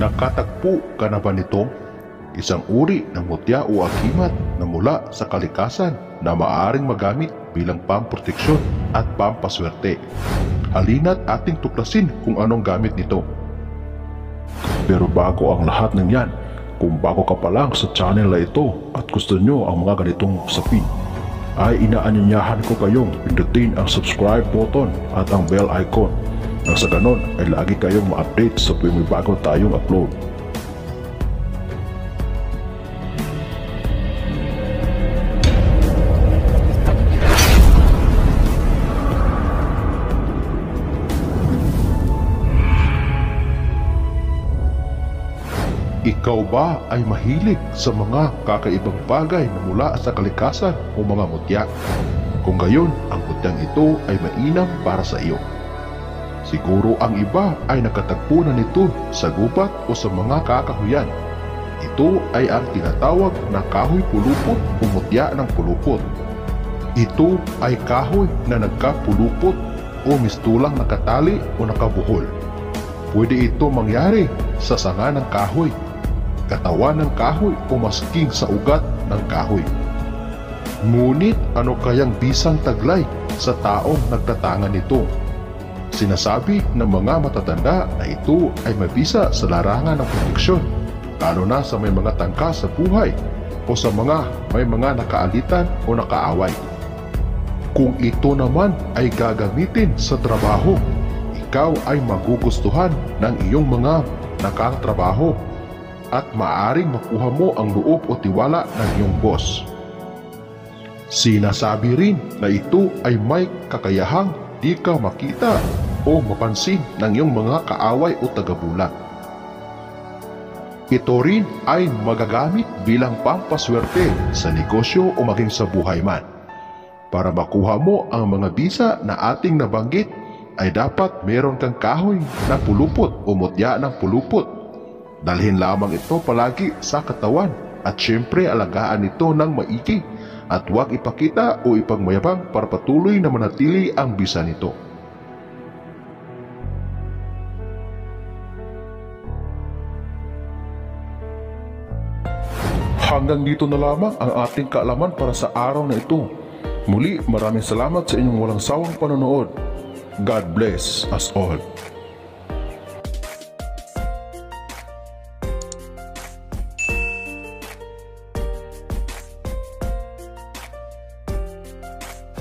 Nakatagpo ka na ba nito? Isang uri ng mutya o agimat na mula sa kalikasan na maaaring magamit bilang pamproteksyon at pampaswerte. Halina't ating tuklasin kung anong gamit nito. Pero bago ang lahat ng yan, kung bago ka pa lang sa channel na ito at gusto nyo ang mga ganitong usapin, ay inaanyayahan ko kayong pindutin ang subscribe button at ang bell icon nang sa ganon ay lagi kayong ma-update sa tuwing may bago tayong upload. Ikaw ba ay mahilig sa mga kakaibang bagay na mula sa kalikasan o mga mutya? Kung gayon, ang mutyang ito ay mainam para sa iyo. Siguro ang iba ay nakatagpo na nito sa gubat o sa mga kakahuyan. Ito ay ang tinatawag na kahoy pulupot o mutya ng pulupot. Ito ay kahoy na nagkapulupot o mistulang nakatali o nakabuhol. Pwede ito mangyari sa sanga ng kahoy, katawan ng kahoy o masking sa ugat ng kahoy. Ngunit ano kayang bisang taglay sa taong nagtatangan nito? Sinasabi ng mga matatanda na ito ay mabisa sa larangan ng proteksyon, lalo na sa may mga tangka sa buhay o sa may mga nakaalitan o nakaaway. Kung ito naman ay gagamitin sa trabaho, ikaw ay magugustuhan ng iyong mga nakatrabaho at maaaring makuha mo ang loob o tiwala ng iyong boss. Sinasabi rin na ito ay may kakayahang di ka makita o mapansin ng iyong mga kaaway o tagabulat. Ito rin ay magagamit bilang pampaswerte sa negosyo o maging sa buhay man. Para makuha mo ang mga bisa na ating nabanggit, ay dapat meron kang kahoy na pulupot o mutya ng pulupot. Dalhin lamang ito palagi sa katawan at syempre alagaan ito ng maigi at huwag ipakita o ipagmayabang para patuloy na manatili ang bisa nito. Hanggang dito na lamang ang ating kaalaman para sa araw na ito. Muli, maraming salamat sa inyong walang sawang panonood. God bless us all.